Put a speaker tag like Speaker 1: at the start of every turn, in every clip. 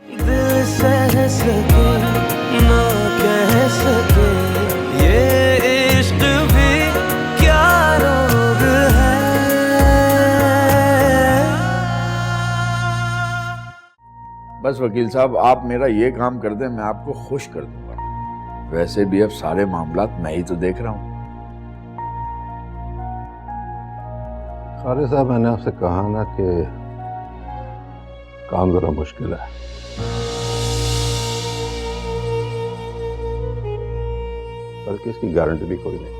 Speaker 1: दिल सह सके ना कह सके ये इश्क भी क्या रोग है।
Speaker 2: बस वकील साहब, आप मेरा ये काम कर दें, मैं आपको खुश कर दूंगा। वैसे भी अब सारे मामलात मैं ही तो देख रहा हूँ।
Speaker 3: खालिद साहब, मैंने आपसे कहा ना कि काम जरा मुश्किल है। बल्कि इसकी गारंटी भी कोई नहीं,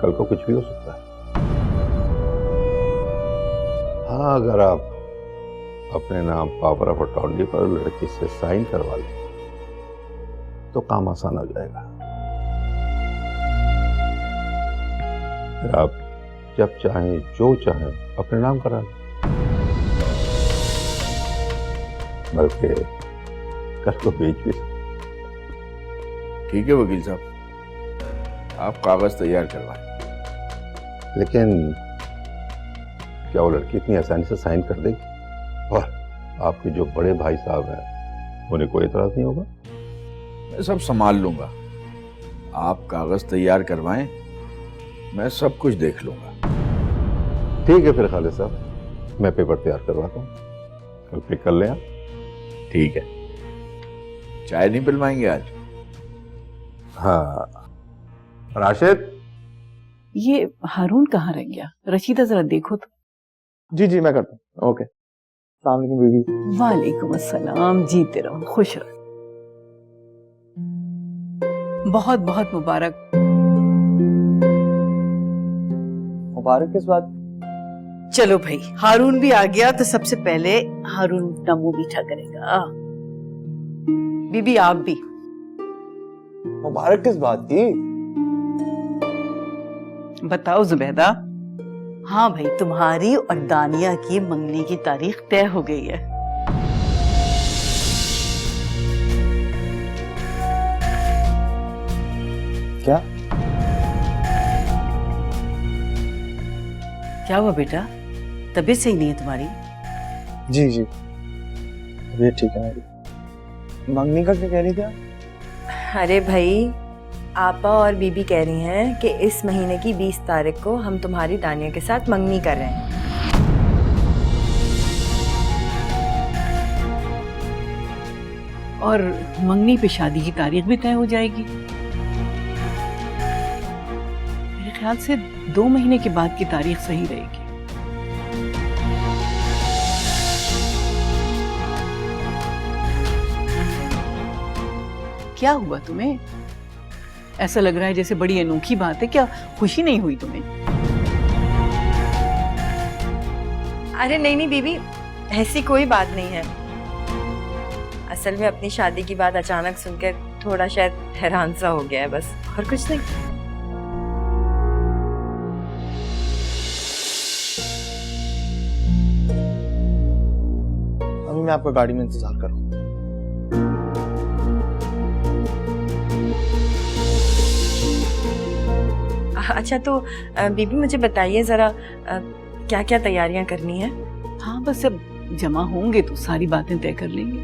Speaker 3: कल को कुछ भी हो सकता है। हाँ, अगर आप अपने नाम पावर ऑफ अटॉर्नी पर लड़की से साइन करवा लें तो काम आसान हो जाएगा। फिर आप जब चाहें जो चाहें अपने नाम करा लें, बल्कि कल को बेच भी सकते।
Speaker 2: ठीक है वकील साहब, आप कागज तैयार करवाएं।
Speaker 3: लेकिन क्या वो लड़की इतनी आसानी से साइन कर देगी? और आपके जो बड़े भाई साहब हैं उन्हें कोई एतराज नहीं होगा?
Speaker 2: मैं सब संभाल लूंगा। आप कागज तैयार करवाएं, मैं सब कुछ देख लूंगा।
Speaker 3: ठीक है फिर खालिद साहब, मैं पेपर तैयार करवाता हूँ, कल पिक कर लें आप।
Speaker 2: ठीक है। चाय नहीं पिलवाएंगे आज?
Speaker 3: हाँ राशिद,
Speaker 4: ये हारून कहाँ रह गया? रशीदा जरा देखो तो।
Speaker 5: जी जी मैं करता हूँ। ओके, अस्सलाम वालेकुम बीबी।
Speaker 4: वालेकुम अस्सलाम, जीते रहो, खुश रहो। बहुत बहुत मुबारक।
Speaker 5: मुबारक किस बात?
Speaker 4: चलो भाई, हारून भी आ गया तो सबसे पहले हारून अपना मुंह मीठा करेगा। बीबी आप भी।
Speaker 5: मुबारक किस बात की?
Speaker 4: बताओ जुबैदा। हाँ भाई, तुम्हारी और दानिया की मंगनी की तारीख तय हो गई है।
Speaker 5: क्या?
Speaker 4: क्या हुआ बेटा, तबीयत सही नहीं है तुम्हारी?
Speaker 5: जी जी ये ठीक है मेरी। मंगनी का क्या कह रही थी आप?
Speaker 6: अरे भाई, आपा और बीबी कह रही हैं कि इस महीने की 20 तारीख को हम तुम्हारी दानिया के साथ मंगनी कर रहे हैं।
Speaker 4: और मंगनी पे शादी की तारीख भी तय हो जाएगी। मेरे ख्याल से 2 महीने के बाद की तारीख सही रहेगी। क्या हुआ तुम्हें? ऐसा लग रहा है जैसे बड़ी अनोखी बात है। क्या खुशी नहीं हुई तुम्हें?
Speaker 6: अरे नहीं नहीं बीबी, ऐसी कोई बात नहीं है। असल में अपनी शादी की बात अचानक सुनकर थोड़ा शायद हैरान सा हो गया है, बस और कुछ नहीं।
Speaker 5: अभी मैं आपका गाड़ी में इंतजार करूँ।
Speaker 6: अच्छा तो बीबी मुझे बताइए जरा, क्या क्या तैयारियां करनी है?
Speaker 4: हाँ बस अब जमा होंगे तो सारी बातें तय कर लेंगे।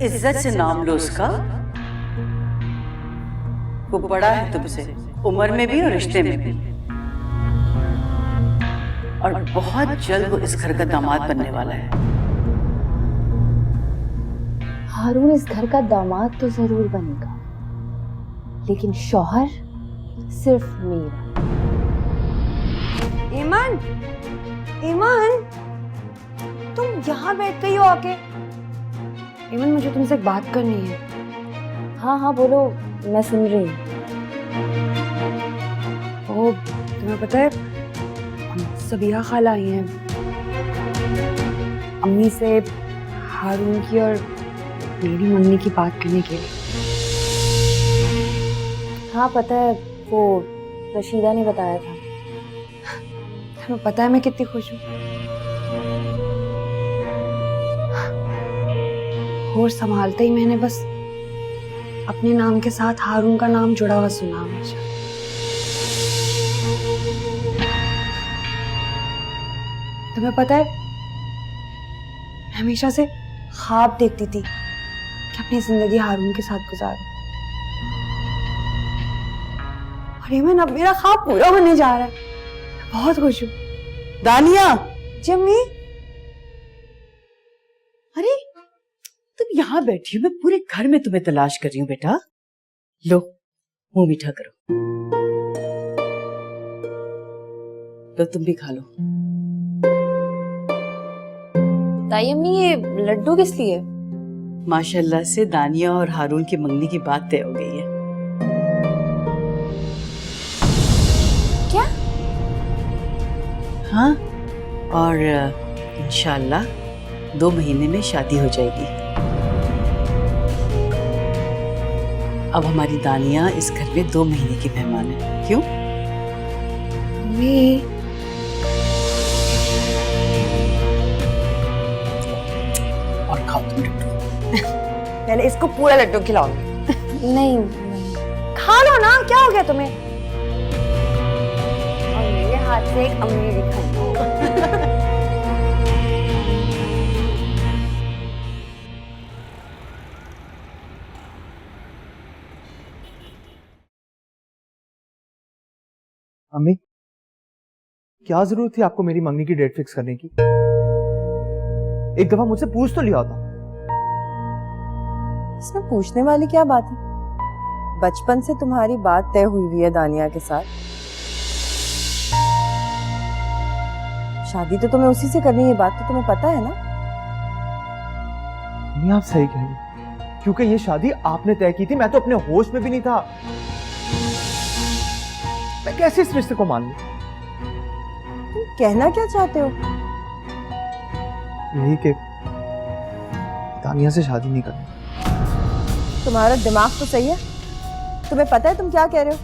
Speaker 4: इज्जत से नाम लो उसका। वो बड़ा है तुमसे, उम्र में भी और रिश्ते में भी, और बहुत जल्द वो इस घर का दामाद बनने वाला है।
Speaker 7: हारून इस घर का दामाद तो जरूर बनेगा, लेकिन शौहर सिर्फ मेरा।
Speaker 6: ईमान, ईमान, तुम यहाँ बैठ गई हो आके? ईमान मुझे तुमसे एक बात करनी है।
Speaker 7: हाँ हाँ बोलो, मैं सुन रही हूँ।
Speaker 6: ओ, तुम्हें पता है सबिया खाला आई हैं अम्मी से हारून की और मेरी मंगनी की बात करने के लिए।
Speaker 7: हाँ पता है, वो रशीदा ने बताया था।
Speaker 6: तुम्हें पता है मैं कितनी खुश हूँ।
Speaker 8: होश संभालते ही मैंने बस अपने नाम के साथ हारून का नाम जुड़ा हुआ सुना हमेशा। तुम्हें पता है, मैं हमेशा से ख्वाब देखती थी कि अपनी जिंदगी हारून के साथ गुजारूं। और ईमन, अब मेरा ख्वाब पूरा होने जा रहा है। मैं बहुत खुश हूँ।
Speaker 4: दानिया,
Speaker 8: जी अम्मी।
Speaker 4: अरे तुम यहाँ बैठी हो, मैं पूरे घर में तुम्हें तलाश कर रही हूँ बेटा। लो मुंह मीठा करो, लो तुम भी खा लो।
Speaker 7: ताई अम्मी, ये लड्डू किस लिए?
Speaker 4: माशाल्लाह से दानिया और हारून की मंगनी की बात तय हो गई है।
Speaker 7: क्या?
Speaker 4: हाँ, और इंशाल्लाह 2 महीने में शादी हो जाएगी। अब हमारी दानिया इस घर में 2 महीने की मेहमान है। क्यों?
Speaker 8: अम्मी,
Speaker 4: और खाओ तुम लड्डू।
Speaker 8: पहले इसको पूरा लड्डू खिलाऊंगी।
Speaker 7: नहीं,
Speaker 8: खा लो ना, क्या हो गया तुम्हें? और मेरे हाथ से एक अम्मी भी खाई।
Speaker 5: अम्मी, क्या जरूरत थी आपको मेरी मंगनी की डेट फिक्स करने की? एक दफा मुझसे पूछ तो लिया था।
Speaker 6: इसमें पूछने वाली क्या बात है? बचपन से तुम्हारी बात तय हुई हुई है दानिया के साथ। शादी तो तुम्हें उसी से करनी है, ये बात तो तुम्हें पता है ना?
Speaker 5: नहीं, आप सही कह रही हैं, क्योंकि ये शादी आपने तय की थी, मैं तो अपने होश में भी नहीं था। मैं कैसे इस रिश्ते को मान लूं?
Speaker 6: तुम कहना क्या चाहते हो?
Speaker 5: यही कि दानिया से शादी नहीं करनी।
Speaker 6: तुम्हारा दिमाग तो सही है? तुम्हें पता है तुम क्या कह रहे हो?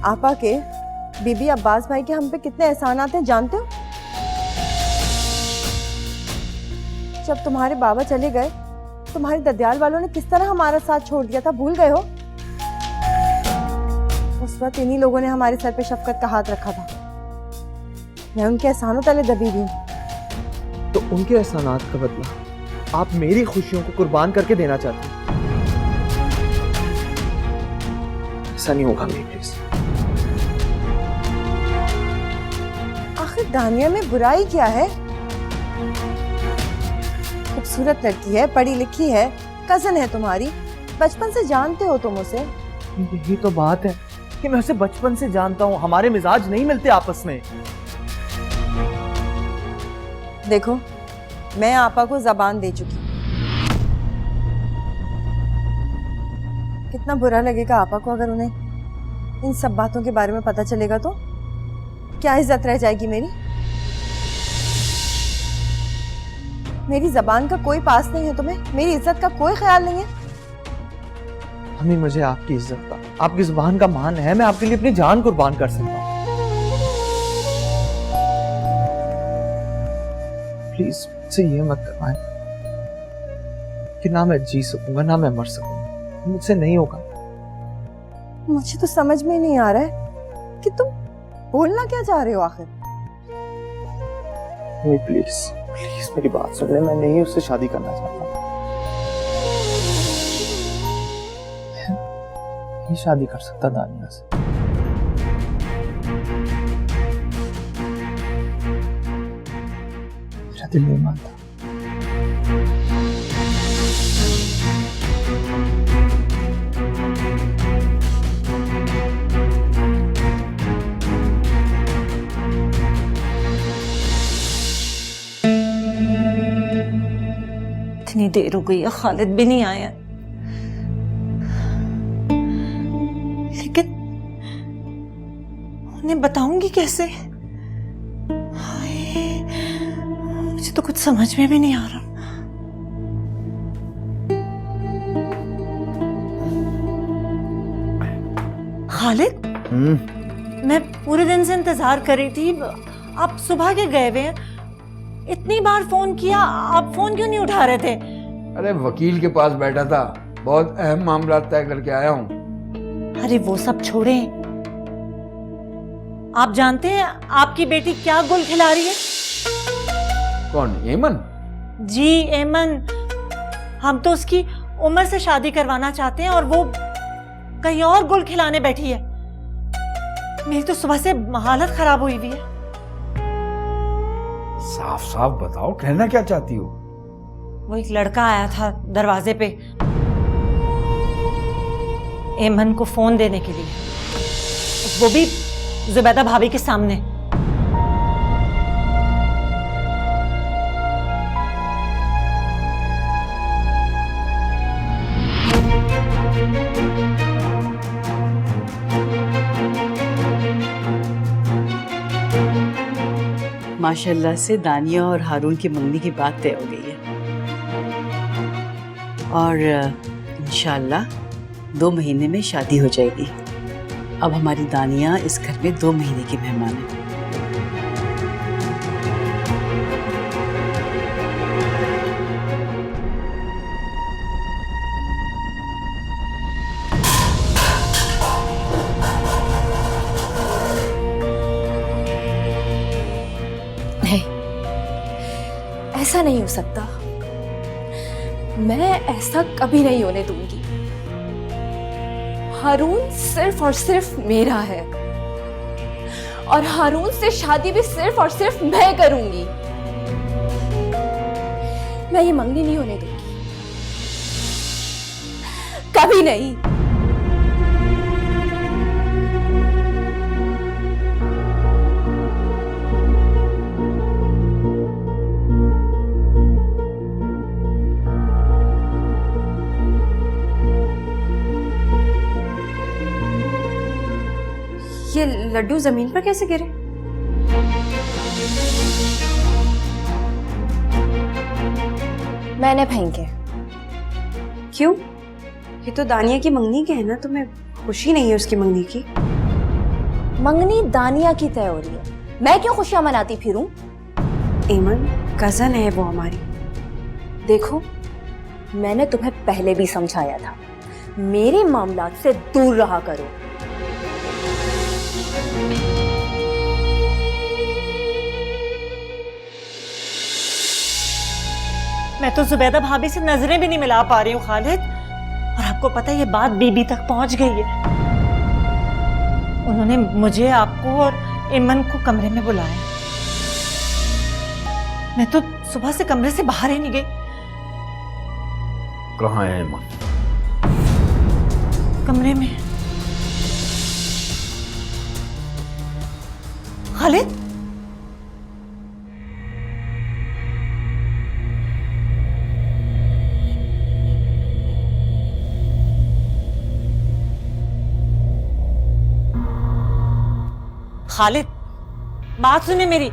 Speaker 6: आपा के, बीबी अब्बास भाई के हम पे कितने एहसानात हैं जानते हो? जब तुम्हारे बाबा चले गए, तुम्हारे ददियाल वालों ने किस तरह हमारा साथ छोड़ दिया था, भूल गए हो? उस वक्त इन्हीं लोगों ने हमारे सर पे शफकत का हाथ रखा था। मैं उनके एहसानों तले दबी हुई हूं।
Speaker 5: तो उनके एहसानात का बदला आप मेरी खुशियों को कुर्बान करके देना चाहती हैं? ऐसा नहीं होगा मेरी, प्लीज।
Speaker 6: आखिर दानिया में बुराई क्या है? खूबसूरत लड़की है, पढ़ी लिखी है, कजन है तुम्हारी, बचपन से जानते हो तुम उसे।
Speaker 5: यही तो बात है कि मैं उसे बचपन से जानता हूँ, हमारे मिजाज नहीं मिलते आपस में।
Speaker 6: देखो, मैं आपा को जबान दे चुकी। कितना बुरा लगेगा आपा को अगर उन्हें इन सब बातों के बारे में पता चलेगा तो? क्या इज्जत रह जाएगी मेरी? मेरी जबान का कोई पास नहीं है तुम्हें? मेरी इज्जत का कोई ख्याल नहीं है?
Speaker 5: हमें, मुझे आपकी इज्जत का, आपकी जुबान का मान है। मैं आपके लिए अपनी जान कुर्बान कर सकता हूँ। प्लीज मुझसे ये मत करवाएं कि ना मैं जी सकूंगा ना मैं मर सकूंगा। मुझसे नहीं होगा।
Speaker 6: मुझे तो समझ में नहीं आ रहा है कि तुम बोलना क्या चाह रहे हो आखिर।
Speaker 5: नहीं, प्लीज प्लीज मेरी बात सुन ले। मैं नहीं उससे शादी करना चाहता। मैं नहीं शादी कर सकता दानिया से। मेरा दिल नहीं मानता।
Speaker 9: इतनी देर हो गई है, खालिद भी नहीं आया। लेकिन उन्हें बताऊंगी कैसे? हाय, मुझे तो कुछ समझ में भी नहीं आ रहा। खालिद, मैं पूरे दिन से इंतजार कर रही थी। आप सुबह के गए हुए हैं। इतनी बार फोन किया, आप फोन क्यों नहीं उठा रहे थे?
Speaker 2: अरे वकील के पास बैठा था, बहुत अहम मामला तय करके आया हूँ।
Speaker 9: अरे वो सब छोड़ें, आप जानते हैं आपकी बेटी क्या गुल खिला रही है?
Speaker 2: कौन, एमन?
Speaker 9: जी एमन। हम तो उसकी उम्र से शादी करवाना चाहते हैं और वो कहीं और गुल खिलाने बैठी है। मेरी तो सुबह से हालत खराब हुई हुई है।
Speaker 2: साफ साफ बताओ, कहना क्या चाहती हो?
Speaker 9: वो एक लड़का आया था दरवाजे पे एमन को फोन देने के लिए, वो भी जुबैदा भाभी के सामने।
Speaker 4: माशाल्लाह से दानिया और हारून की मंगनी की बात तय हो गई है और इंशाल्लाह 2 महीने में शादी हो जाएगी। अब हमारी दानिया इस घर में 2 महीने की मेहमान है।
Speaker 7: ऐसा नहीं हो सकता, मैं ऐसा कभी नहीं होने दूंगी। हारून सिर्फ और सिर्फ मेरा है और हारून से शादी भी सिर्फ और सिर्फ मैं करूंगी। मैं ये मंगनी नहीं होने दूंगी, कभी नहीं।
Speaker 8: ये लड्डू जमीन पर कैसे गिरे?
Speaker 7: मैंने फेंके।
Speaker 8: क्यों? ये तो दानिया की मंगनी के है ना, तुम्हें खुशी नहीं है उसकी मंगनी की?
Speaker 7: मंगनी दानिया की तय हो रही है, मैं क्यों खुशियां मनाती फिरूं?
Speaker 8: एमन कजन है वो हमारी।
Speaker 7: देखो, मैंने तुम्हें पहले भी समझाया था, मेरे मामलात से दूर रहा करो।
Speaker 9: मैं तो जुबैदा भाभी से नजरें भी नहीं मिला पा रही हूँ खालिद, और आपको पता है ये बात बीबी तक पहुंच गई है। उन्होंने मुझे, आपको और एमन को कमरे में बुलाया। मैं तो सुबह से कमरे से बाहर ही नहीं गई।
Speaker 2: कहाँ है एमन?
Speaker 9: कमरे में। खालिद, खालिद, बात सुने मेरी।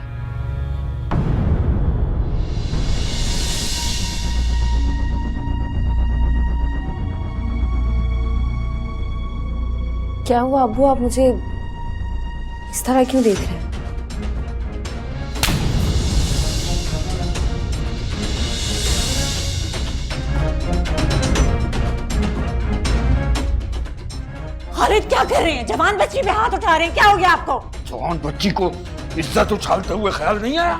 Speaker 7: क्या हुआ अब्बू, आप मुझे इस तरह क्यों देख रहे हैं?
Speaker 9: खालिद क्या कर रहे हैं? जवान बच्ची पे हाथ उठा रहे हैं, क्या हो गया आपको?
Speaker 2: जवान बच्ची को इज्जत उछालते हुए ख्याल नहीं आया?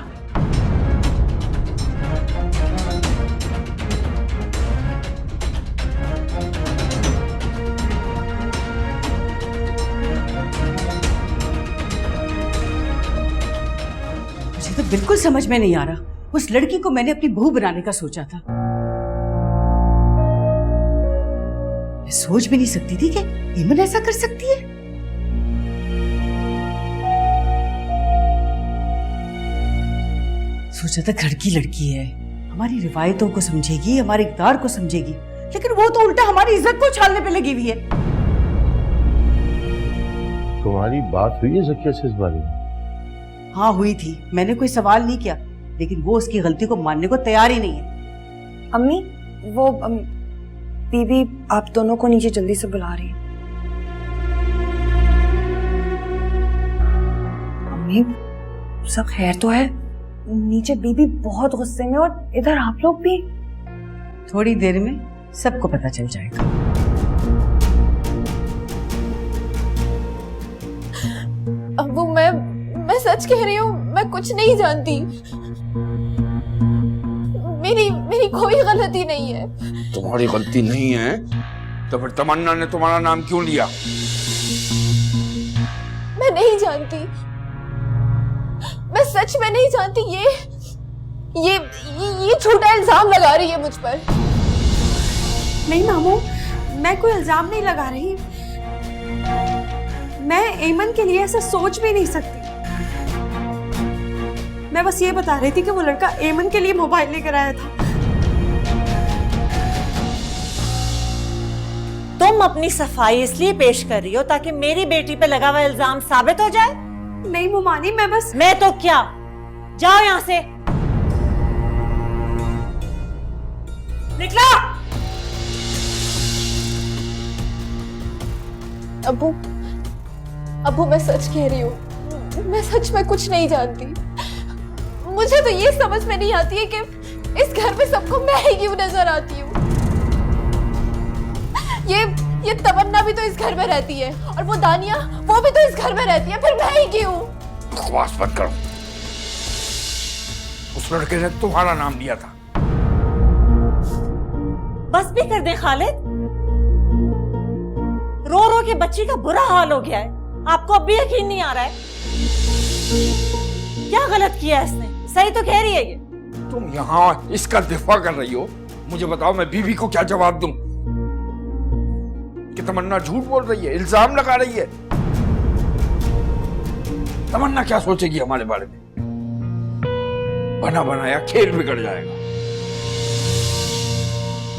Speaker 4: मुझे तो बिल्कुल समझ में नहीं आ रहा, उस लड़की को मैंने अपनी बहू बनाने का सोचा था। मैं सोच भी नहीं सकती थी कि एमन ऐसा कर सकती है। सोचा था घर की लड़की है, हमारी रिवायतों को समझेगी, हमारे इक़दार को समझेगी, लेकिन वो तो उल्टा हमारी इज्जत को छालने पे लगी हुई है।
Speaker 3: तुम्हारी बात हुई है ज़किया से इस बारे में?
Speaker 4: हाँ हुई थी, मैंने कोई सवाल नहीं किया, लेकिन वो उसकी गलती को मानने को तैयार ही नहीं है।
Speaker 8: अम्मी, वो बीबी आप दोनों को नीचे जल्दी से बुला रही है। अम्मी, सब खैर तो है? नीचे बीबी बहुत गुस्से में और इधर आप लोग भी।
Speaker 4: थोड़ी देर में सबको पता चल जाएगा।
Speaker 7: अब्बू मैं सच कह रही हूँ, मैं कुछ नहीं जानती। मेरी कोई गलती नहीं है।
Speaker 2: तुम्हारी गलती नहीं है तो फिर तमन्ना ने तुम्हारा नाम क्यों लिया?
Speaker 7: मैं नहीं जानती, मैं सच में नहीं जानती। ये झूठा इल्जाम लगा रही है मुझ पर।
Speaker 8: नहीं मामू, मैं कोई इल्जाम नहीं लगा रही। मैं एमन के लिए ऐसा सोच भी नहीं सकती। मैं बस ये बता रही थी कि वो लड़का एमन के लिए मोबाइल लेकर आया था।
Speaker 9: तुम अपनी सफाई इसलिए पेश कर रही हो ताकि मेरी बेटी पे लगा हुआ इल्जाम साबित हो जाए?
Speaker 8: नहीं मुमानी,
Speaker 9: मैं तो क्या, जाओ यहां से, निकलो।
Speaker 7: अब्बू मैं सच कह रही हूँ, मैं सच में कुछ नहीं जानती। मुझे तो ये समझ में नहीं आती है कि इस घर में सबको मैं ही क्यों नजर आती हूँ। ये तमन्ना भी तो इस घर में रहती है और वो दानिया, वो भी तो इस घर में रहती है, फिर मैं ही क्यों?
Speaker 2: बकवास मत करो। उस लड़के ने तुम्हारा नाम लिया था।
Speaker 9: बस भी कर दे खालिद, रो रो के बच्ची का बुरा हाल हो गया है। आपको अब भी यकीन नहीं आ रहा है? क्या गलत किया इसने? सही तो कह रही है ये।
Speaker 2: तुम यहाँ इसका दिफा कर रही हो, मुझे बताओ मैं बीवी को क्या जवाब दूं? कि तमन्ना झूठ बोल रही है, इल्जाम लगा रही है। तमन्ना क्या सोचेगी हमारे बारे में? बना बनाया खेल बिगड़ जाएगा।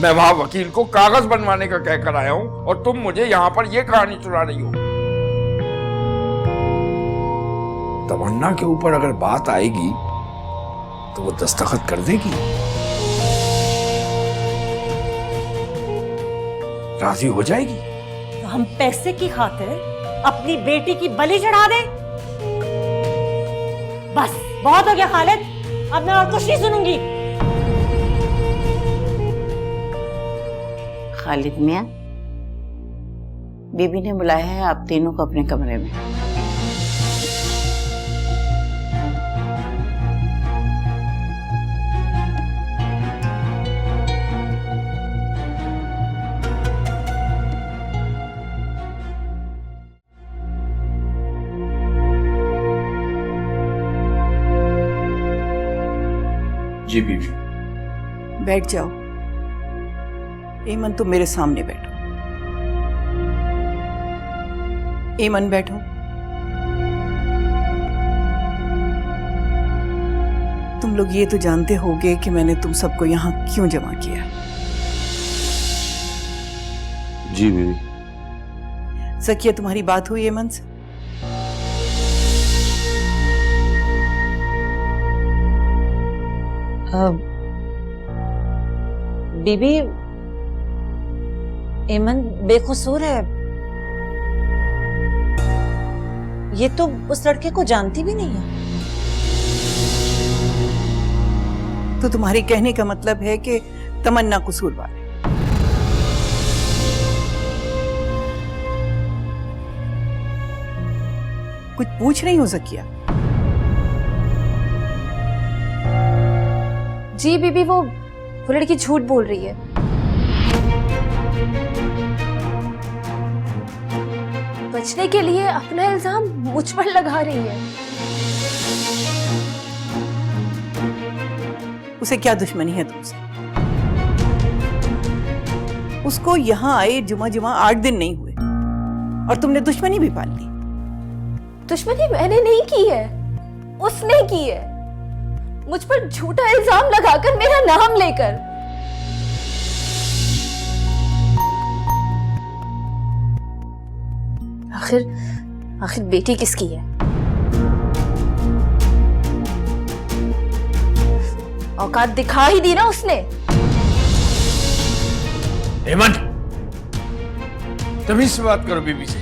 Speaker 2: मैं वहां वकील को कागज बनवाने का कह कर आया हूं और तुम मुझे यहां पर यह कहानी सुना रही हो। तमन्ना के ऊपर अगर बात आएगी तो वो दस्तखत कर देगी, राजी हो जाएगी।
Speaker 9: तो हम पैसे की खातिर अपनी बेटी की बलि चढ़ा दें? बस बहुत हो गया खालिद, अब मैं और कुछ नहीं सुनूंगी।
Speaker 4: खालिद मियां, बीबी ने बुलाया है आप तीनों को अपने कमरे में।
Speaker 2: जी बीबी।
Speaker 4: बैठ जाओ। एमन, तुम मेरे सामने बैठो। एमन बैठो। तुम लोग ये तो जानते होगे कि मैंने तुम सबको यहाँ क्यों जमा किया।
Speaker 3: जी बीवी।
Speaker 4: सकिया, तुम्हारी बात हुई एमन से?
Speaker 9: बीबी, एमन बेकसूर है। ये तो उस लड़के को जानती भी नहीं है।
Speaker 4: तो तुम्हारे कहने का मतलब है कि तमन्ना कसूरवार है? कुछ पूछ रही हो सकिया?
Speaker 7: जी बीबी, वो लड़की झूठ बोल रही है। बचने के लिए अपना इल्जाम मुझ पर लगा रही है।
Speaker 4: उसे क्या दुश्मनी है तुमसे? उसको यहाँ आए जुमा 8 दिन नहीं हुए और तुमने दुश्मनी भी पाल ली।
Speaker 7: दुश्मनी मैंने नहीं की है, उसने की है, मुझ पर झूठा इल्जाम लगाकर, मेरा नाम लेकर। आखिर बेटी किसकी है? औकात दिखा ही दी ना उसने।
Speaker 2: हेमंत, तमीज से बात करो बीबी से।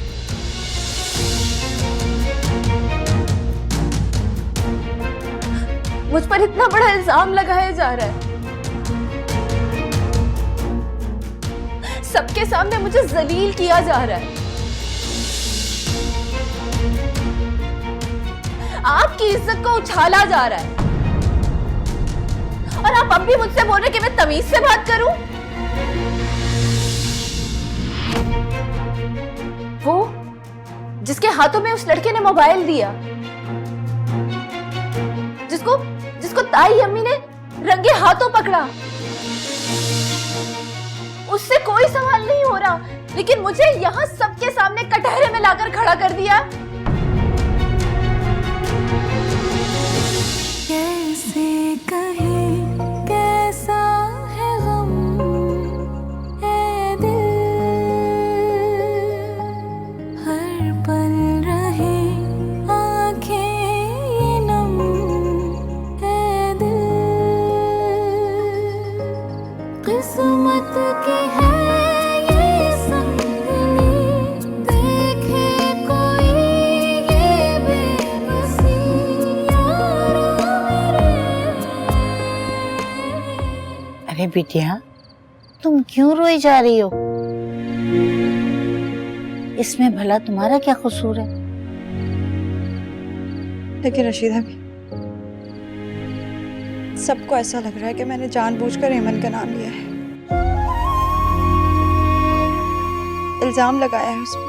Speaker 7: मुझ पर इतना बड़ा इल्जाम लगाया जा रहा है। सबके सामने मुझे जलील किया जा रहा है। आपकी इज्जत को उछाला जा रहा है और आप अब भी मुझसे बोल रहे कि मैं तमीज से बात करूं। वो जिसके हाथों में उस लड़के ने मोबाइल दिया, जिसको ताई अम्मी ने रंगे हाथों पकड़ा, उससे कोई सवाल नहीं हो रहा, लेकिन मुझे यहां सबके सामने कटहरे में लाकर खड़ा कर दिया।
Speaker 1: कैसे कहे कैसा है गम ए दिल, हर पल रहे आंखें नम ए दिल, किस्मत की है ये संगनी, देखे कोई ये बेबसी यारा मेरे।
Speaker 10: अरे बिटिया, तुम क्यों रोई जा रही हो? इसमें भला तुम्हारा क्या कसूर है?
Speaker 8: लेकिन रशीदा भी, सबको ऐसा लग रहा है कि मैंने जानबूझकर ऐमन का नाम लिया है, इल्जाम लगाया है उस पर।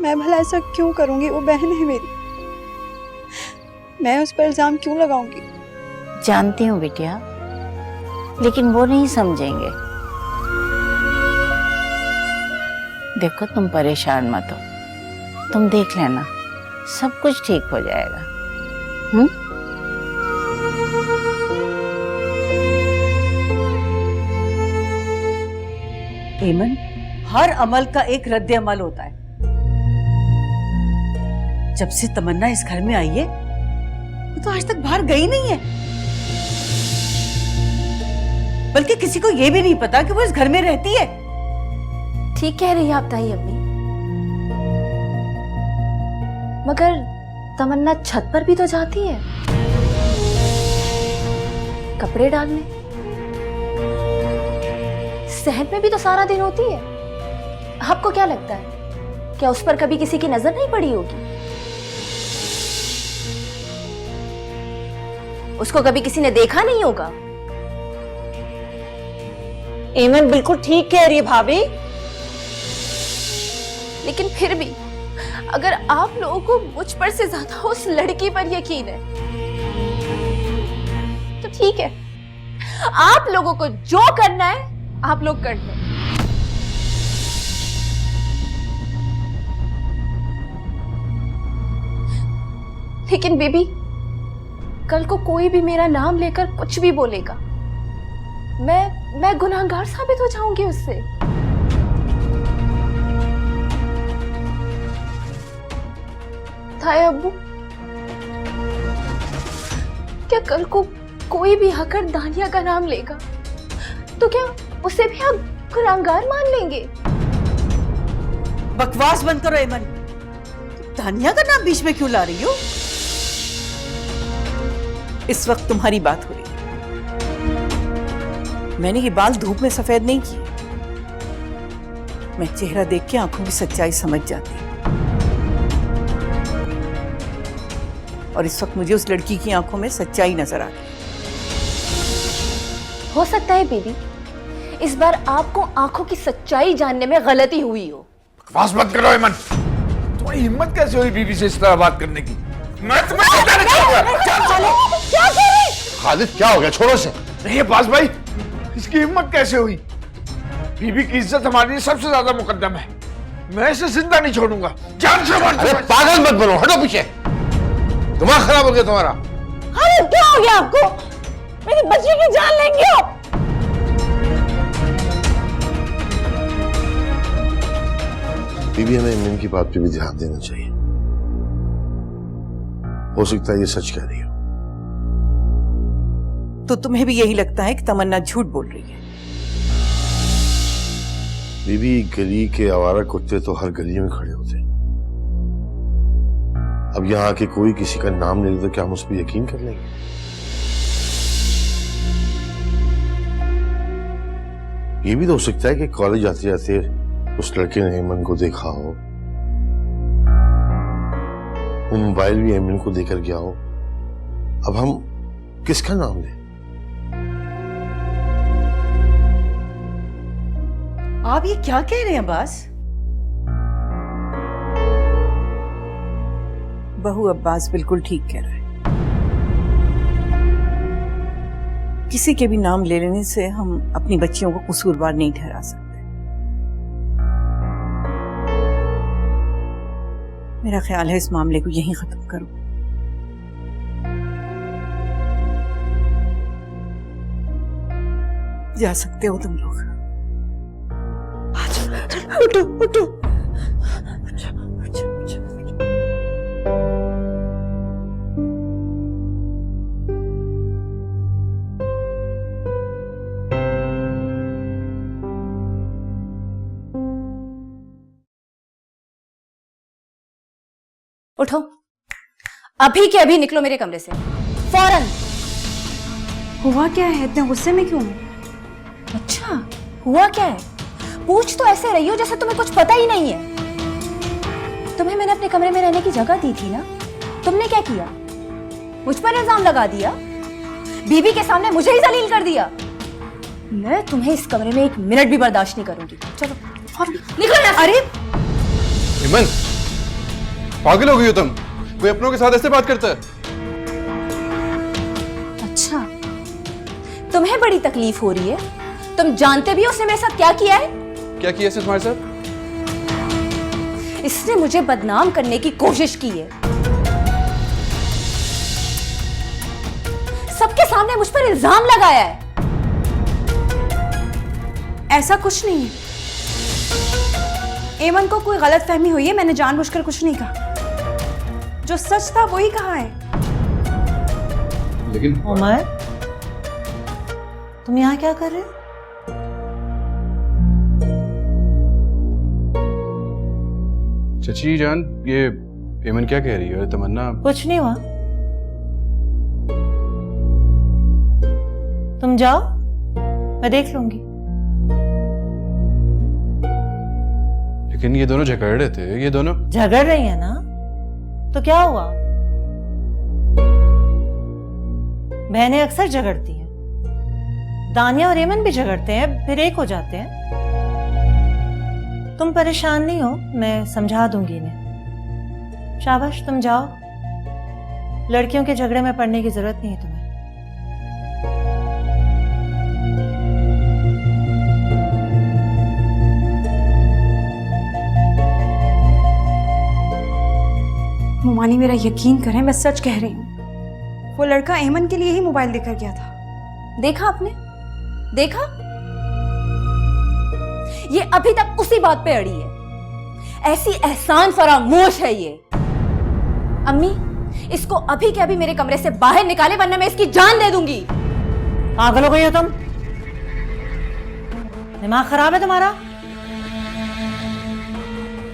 Speaker 8: मैं भला ऐसा क्यों करूंगी? वो बहन है मेरी, मैं उस पर इल्जाम क्यों लगाऊंगी?
Speaker 10: जानती हूँ बिटिया, लेकिन वो नहीं समझेंगे। देखो, तुम परेशान मत हो, तुम देख लेना, सब कुछ ठीक हो जाएगा।
Speaker 4: ऐमन, हर अमल का एक रद्द अमल होता है। जब से तमन्ना इस घर में आई है, वो तो आज तक बाहर गई नहीं है, बल्कि किसी को ये भी नहीं पता कि वो इस घर में रहती है।
Speaker 7: ठीक कह रही है आप ताई अम्मी, मगर तमन्ना छत पर भी तो जाती है कपड़े डालने, सहन में भी तो सारा दिन होती है। आपको क्या लगता है, क्या उस पर कभी किसी की नजर नहीं पड़ी होगी? उसको कभी किसी ने देखा नहीं होगा?
Speaker 9: ऐमन बिल्कुल ठीक कह रही है भाभी।
Speaker 7: लेकिन फिर भी अगर आप लोगों को मुझ पर से ज्यादा उस लड़की पर यकीन है तो ठीक है, आप लोगों को जो करना है आप लोग कर लो। लेकिन बेबी, कल को कोई भी मेरा नाम लेकर कुछ भी बोलेगा, मैं गुनाहगार साबित हो जाऊंगी उससे। ताया अब्बू, क्या कल को कोई भी आकर दानिया का नाम लेगा तो क्या उसे भी आप गुनाहगार मान लेंगे?
Speaker 4: बकवास बंद करो ऐमन, दानिया का नाम बीच में क्यों ला रही हो? इस वक्त तुम्हारी बात हो रही है, मैंने ये बाल धूप में सफेद नहीं किए, मैं चेहरा देख के आंखों की सच्चाई समझ जाती हूँ। और इस वक्त मुझे उस लड़की की आंखों में सच्चाई नजर आ रही।
Speaker 7: हो सकता है बेबी, इस बार आपको आंखों की सच्चाई जानने में गलती हुई हो।
Speaker 2: बकवास मत करो ऐमन, तुम्हारी हिम्मत कैसे हुई बीबी से इस तरह बात करने की? मैं तुम्हें बताना चाहूंगा।
Speaker 7: क्या कह रहे?
Speaker 3: खालिद, क्या हो गया? छोड़ो से।
Speaker 2: नहीं अब्बास भाई, इसकी हिम्मत कैसे हुई? बीबी की इज्जत हमारे लिए सबसे ज्यादा मुकद्दम है, मैं इसे जिंदा नहीं छोड़ूंगा, जान से मार।
Speaker 3: अरे पागल मत बनो, हटो पीछे, दिमाग खराब हो गया तुम्हारा।
Speaker 9: अरे क्या हो गया आपको? मेरी बच्ची की जान लेंगे आप?
Speaker 3: बीबी, हमें इमन की बात पे भी ध्यान देना चाहिए, हो सकता है ये सच कह रही हो।
Speaker 4: तो तुम्हें भी यही लगता है कि तमन्ना झूठ बोल रही है?
Speaker 3: बीबी, गली के आवारा कुत्ते तो हर गली में खड़े होते हैं,
Speaker 11: अब यहाँ आके कोई किसी का नाम ले ले तो क्या हम उस पर यकीन कर लेंगे? ये भी तो हो सकता है कि कॉलेज जाते जाते उस लड़के ने एमन को देखा हो, वो मोबाइल भी एमन को देकर गया हो। अब हम किसका नाम लें?
Speaker 4: आप ये क्या कह रहे हैं अब्बास? बहू अब्बास बिल्कुल ठीक कह रहा है। किसी के भी नाम ले लेने से हम अपनी बच्चियों को कसूरवार नहीं ठहरा सकते। मेरा ख्याल है इस मामले को यहीं खत्म करो। जा सकते हो तुम लोग। उठो उठो।
Speaker 7: उठो, अभी के अभी निकलो मेरे कमरे से, फौरन।
Speaker 8: हुआ क्या है? इतने गुस्से में क्यों?
Speaker 7: अच्छा, हुआ क्या है? पूछ तो ऐसे रही हो जैसे तुम्हें कुछ पता ही नहीं है। तुम्हें मैंने अपने कमरे में रहने की जगह दी थी ना, तुमने क्या किया? मुझ पर इल्जाम लगा दिया, बीबी के सामने मुझे ही जलील कर दिया। मैं तुम्हें इस कमरे में एक मिनट भी बर्दाश्त नहीं करूंगी। चलो निकलो यहाँ। अरे
Speaker 12: इमन, पागल हो गई हो तुम? कोई अपनों के साथ ऐसे बात करता है?
Speaker 7: अच्छा, तुम्हें बड़ी तकलीफ हो रही है? तुम जानते भी हो उसने मेरे साथ क्या किया है?
Speaker 12: क्या किया इसने तुम्हारे साथ?
Speaker 7: इसने मुझे बदनाम करने की कोशिश की है। सबके सामने मुझ पर इल्जाम लगाया है।
Speaker 8: ऐसा कुछ नहीं है, एमन को कोई गलतफहमी हुई है, मैंने जानबूझकर कुछ नहीं कहा। जो सच था वही कहा है।
Speaker 12: लेकिन
Speaker 9: उमर, तुम यहाँ क्या कर रहे हो?
Speaker 12: चची जान, ये एमन क्या कह रही है? तमन्ना
Speaker 9: कुछ नहीं हुआ, तुम जाओ, मैं देख लूंगी।
Speaker 12: लेकिन ये दोनों झगड़ रहे थे, ये दोनों
Speaker 9: झगड़ रही है ना, तो क्या हुआ? बहनें अक्सर झगड़ती हैं, दानिया और एमन भी झगड़ते हैं, फिर एक हो जाते हैं। तुम परेशान नहीं हो, मैं समझा दूंगी इन्हें। शाबाश, तुम जाओ, लड़कियों के झगड़े में पड़ने की जरूरत नहीं है तुम्हें।
Speaker 8: मुमानी, मेरा यकीन करें, मैं सच कह रही हूँ। वो लड़का एमन के लिए ही मोबाइल देकर गया था।
Speaker 7: देखा आपने? देखा? ये अभी तक उसी बात पे अड़ी है। ऐसी एहसान फरामोश है ये। अम्मी, इसको अभी के अभी मेरे कमरे से बाहर निकाले, वरना मैं इसकी जान दे दूंगी।
Speaker 9: पागल हो गई हो तुम? दिमाग खराब है तुम्हारा?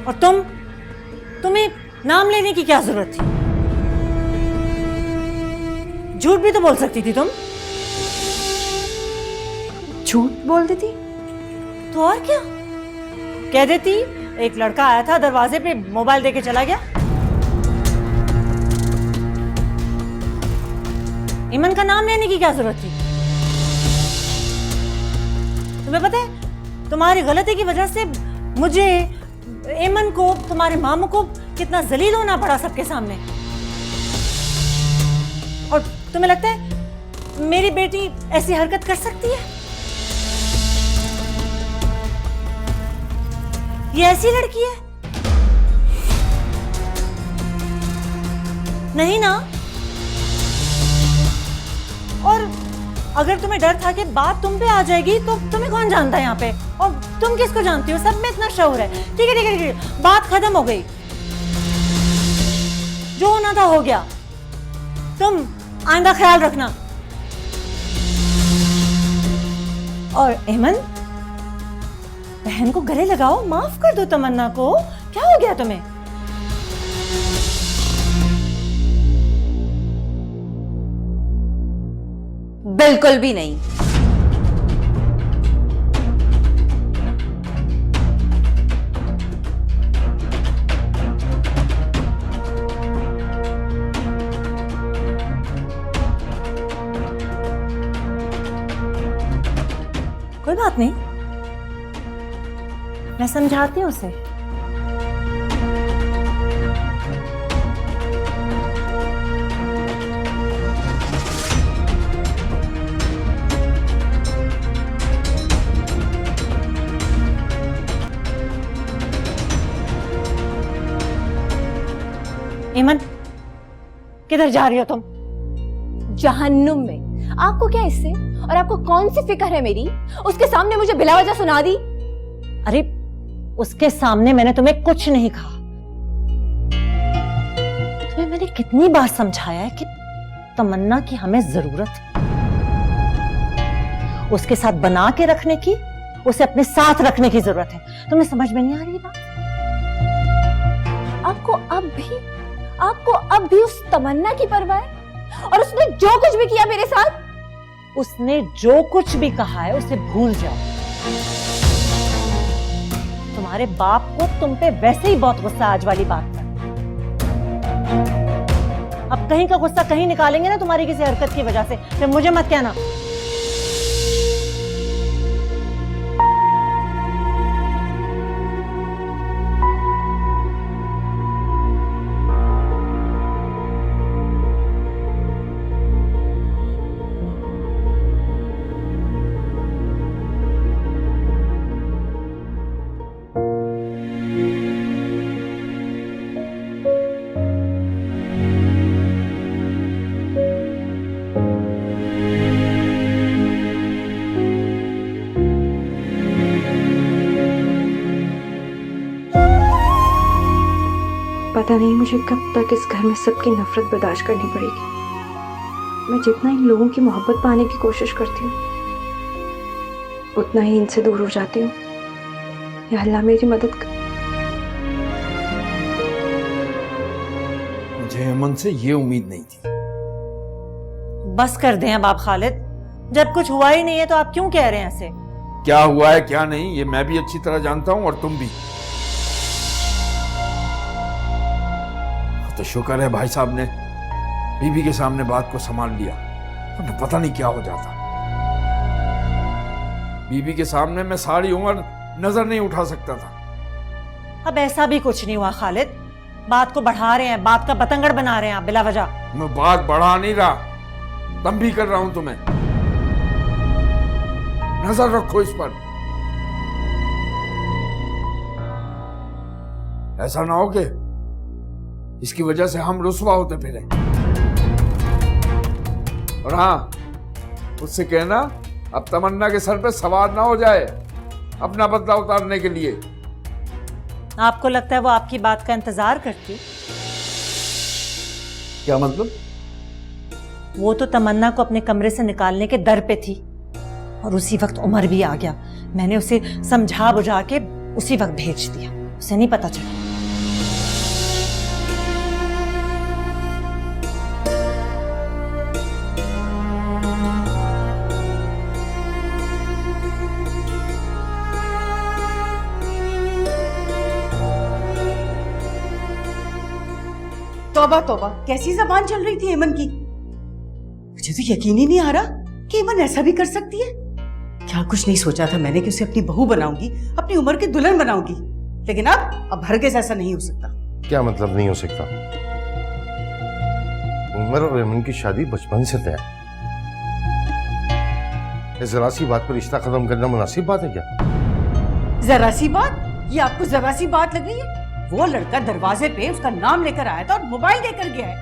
Speaker 9: और तुम्हें नाम लेने की क्या जरूरत थी? झूठ भी तो बोल सकती थी तुम।
Speaker 8: झूठ बोल देती
Speaker 9: तो और क्या? कह देती एक लड़का आया था, दरवाजे पे मोबाइल देके चला गया। इमन का नाम लेने की क्या जरूरत थी? तुम्हें पता है, तुम्हारी गलती की वजह से मुझे, एमन को, तुम्हारे मामू को कितना जलील होना पड़ा सबके सामने। और तुम्हें लगता है मेरी बेटी ऐसी हरकत कर सकती है? ये ऐसी लड़की है? नहीं ना? और अगर तुम्हें डर था कि बात तुम पे आ जाएगी, तो तुम्हें कौन जानता है यहाँ पे? और तुम किसको जानती हो? सब में इतना शौर है। ठीक है ठीक है ठीक है, बात खत्म हो गई, जो होना था हो गया। तुम आइंदा ख्याल रखना। और एमन, बहन को गले लगाओ, माफ कर दो तमन्ना को। क्या हो गया तुम्हें?
Speaker 7: बिल्कुल भी नहीं।
Speaker 9: कोई बात नहीं, मैं समझाती हूँ उसे। ईमन, किधर जा रही हो तुम?
Speaker 7: जहन्नुम में। आपको क्या इससे? और आपको कौन सी फिक्र है मेरी? उसके सामने मुझे बिलावजह सुना दी।
Speaker 9: अरे उसके सामने मैंने तुम्हें कुछ नहीं कहा। तुम्हें मैंने कितनी बार समझाया है कि तमन्ना की हमें जरूरत है, उसके साथ बना के रखने की, उसे अपने साथ रखने की जरूरत है। तुम्हें समझ में नहीं आ रही बात?
Speaker 7: आपको अब भी उस तमन्ना की परवाह है? और उसने जो कुछ भी किया मेरे साथ,
Speaker 9: उसने जो कुछ भी कहा है उसे भूल जाओ। तुम्हारे बाप को तुम पे वैसे ही बहुत गुस्सा आज वाली बात पर। अब कहीं का गुस्सा कहीं निकालेंगे ना तुम्हारी किसी हरकत की वजह से, फिर मुझे मत कहना।
Speaker 8: पता नहीं मुझे कब तक इस घर में सबकी नफरत बर्दाश्त करनी पड़ेगी। मैं जितना इन लोगों की मोहब्बत पाने की कोशिश करती हूँ, उतना ही इनसे दूर हो जाती हूँ। या अल्लाह मेरी मदद कर।
Speaker 2: मुझे अमन से ये उम्मीद नहीं थी।
Speaker 9: बस कर दें अब आप खालिद, जब कुछ हुआ ही नहीं है तो आप क्यों कह रहे हैं ऐसे?
Speaker 2: क्या हुआ है क्या नहीं ये मैं भी अच्छी तरह जानता हूं और तुम भी। तो शुक्र है भाई साहब ने बीबी के सामने बात को संभाल लिया, तो पता नहीं क्या हो जाता। बीबी के सामने मैं सारी उम्र नजर नहीं उठा सकता था।
Speaker 9: अब ऐसा भी कुछ नहीं हुआ खालिद, बात को बढ़ा रहे हैं, बात का बतंगड़ बना रहे हैं आप बिला वजह।
Speaker 2: मैं बात बढ़ा नहीं रहा, तम भी कर रहा हूं तुम्हें। नजर रखो इस पर, ऐसा ना हो कि इसकी वजह से हम रुसवा होते फिरे। और हाँ, उससे कहना अब तमन्ना के सर पे सवार ना हो जाए अपना बदला उतारने के लिए।
Speaker 9: आपको लगता है वो आपकी बात का इंतजार करती?
Speaker 2: क्या मतलब?
Speaker 9: वो तो तमन्ना को अपने कमरे से निकालने के दर पे थी और उसी वक्त उमर भी आ गया। मैंने उसे समझा बुझा के उसी वक्त भेज दिया, उसे नहीं पता चला।
Speaker 4: तौबा तौबा, कैसी जबान चल रही थी एमन की। मुझे तो यकीन ही नहीं आ रहा कि एमन ऐसा भी कर सकती है। क्या कुछ नहीं सोचा था मैंने कि उसे अपनी बहू बनाऊंगी, अपनी उम्र की दुल्हन बनाऊंगी, लेकिन अब हरगिज़ ऐसा नहीं हो सकता।
Speaker 11: क्या मतलब नहीं हो सकता? उमर और एमन की शादी बचपन से तय है। इस जरा सी बात पर रिश्ता खत्म करना मुनासिब बात है क्या?
Speaker 4: जरा सी बात? ये आपको जरा सी बात लग रही है? वो लड़का दरवाजे पे उसका नाम लेकर आया था और मोबाइल देकर गया है।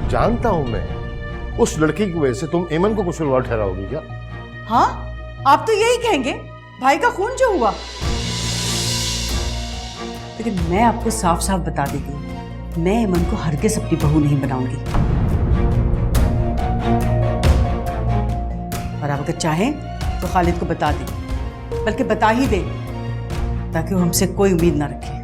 Speaker 11: जानता हूं मैं, उस लड़के की वजह से तुम एमन को कसूरवार ठहराओगी क्या?
Speaker 4: हाँ, आप तो यही कहेंगे, भाई का खून जो हुआ। लेकिन मैं आपको साफ साफ बता देती हूँ, मैं एमन को हरगिज़ अपनी बहू नहीं बनाऊंगी। और आप अगर चाहें तो खालिद को बता दें, बल्कि बता ही दें, ताकि वो हमसे कोई उम्मीद ना रखे।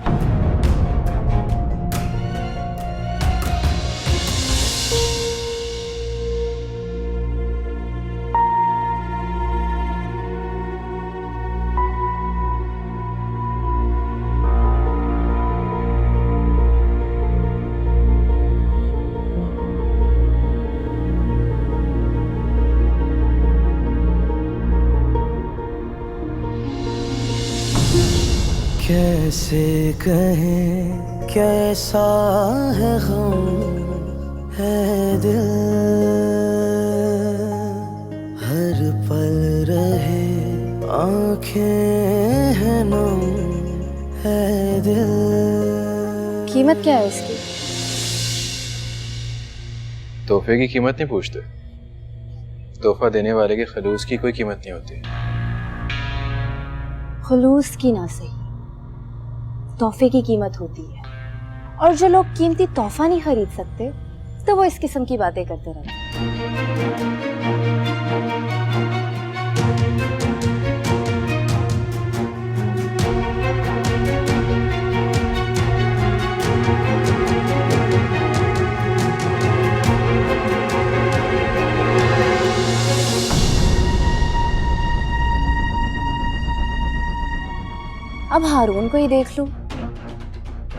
Speaker 1: कैसे कहें कैसा है गम है दिल, हर पल रहे आंखें हैं नम है दिल।
Speaker 7: कीमत क्या है इसकी?
Speaker 12: तोहफे की कीमत नहीं पूछते, तोहफा देने वाले के खलूस की कोई कीमत नहीं होती।
Speaker 7: खुलूस की ना सही, तोहफे की कीमत होती है। और जो लोग कीमती तोहफा नहीं खरीद सकते तो वो इस किस्म की बातें करते रहते हैं। अब हारून को ही देख लूं,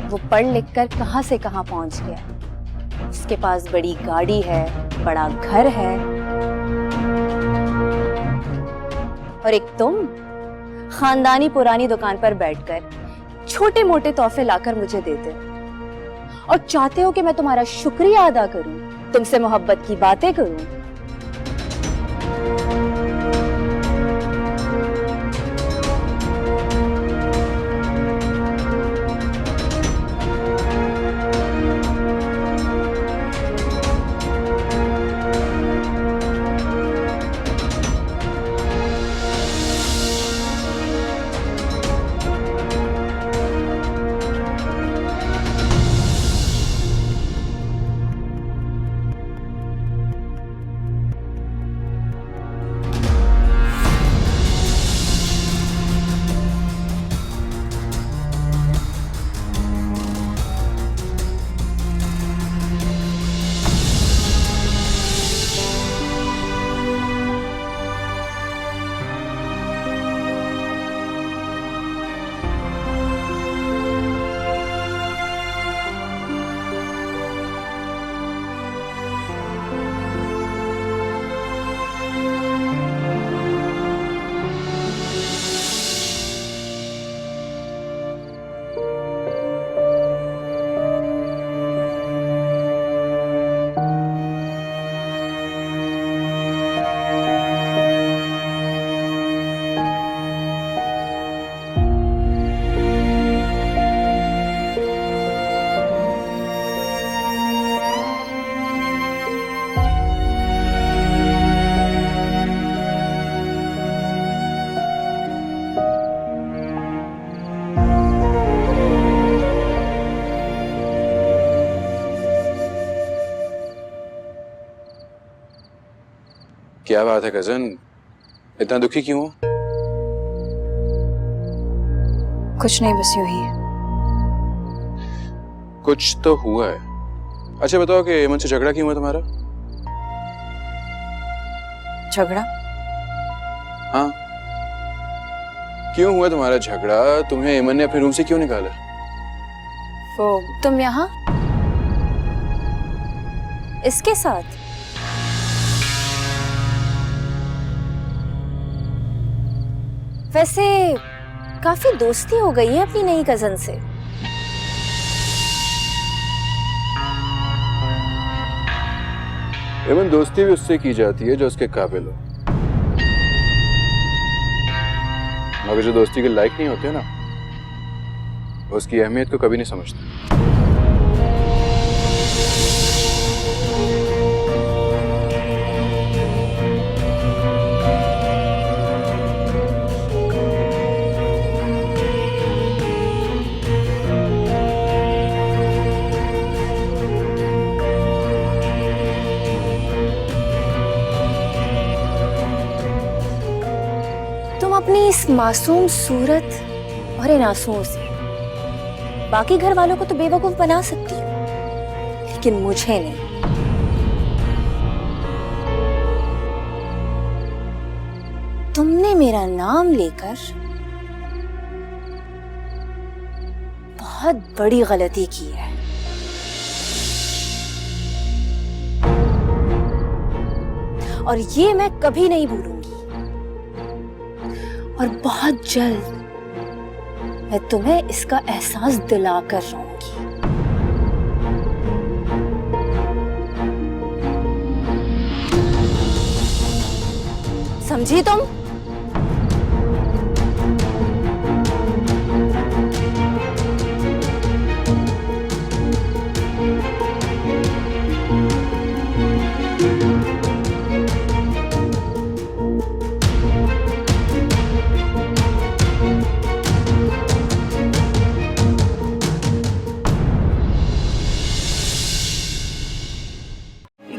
Speaker 7: वो पढ़ लिख कर कहां से कहां पहुंच गया। उसके पास बड़ी गाड़ी है, बड़ा घर है, और एक तुम खानदानी पुरानी दुकान पर बैठकर छोटे मोटे तोहफे लाकर मुझे देते हो और चाहते हो कि मैं तुम्हारा शुक्रिया अदा करूं, तुमसे मोहब्बत की बातें करूं।
Speaker 12: क्या बात है कजन, इतना दुखी क्यों हो?
Speaker 7: कुछ नहीं, बस यूं ही।
Speaker 12: कुछ तो हुआ है। अच्छा बताओ कि एमन से झगड़ा क्यों हुआ तुम्हारा?
Speaker 7: झगड़ा?
Speaker 12: हाँ, क्यों हुआ तुम्हारा झगड़ा? तुम्हें एमन ने अपने रूम से क्यों निकाला?
Speaker 7: वो तुम यहाँ इसके साथ? वैसे काफी दोस्ती हो गई है अपनी नई कजन से।
Speaker 12: एमन दोस्ती भी उससे की जाती है जो उसके काबिल हो, मगर जो दोस्ती के लायक नहीं होते ना, उसकी अहमियत को कभी नहीं समझते।
Speaker 7: अपनी इस मासूम सूरत और इन आंसुओं से बाकी घर वालों को तो बेवकूफ बना सकती हूँ, लेकिन मुझे नहीं। तुमने मेरा नाम लेकर बहुत बड़ी गलती की है। और ये मैं कभी नहीं भूलूंगी। और बहुत जल्द मैं तुम्हें इसका एहसास दिला कर रहूंगी। समझी तुम?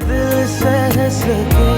Speaker 1: दिल से सके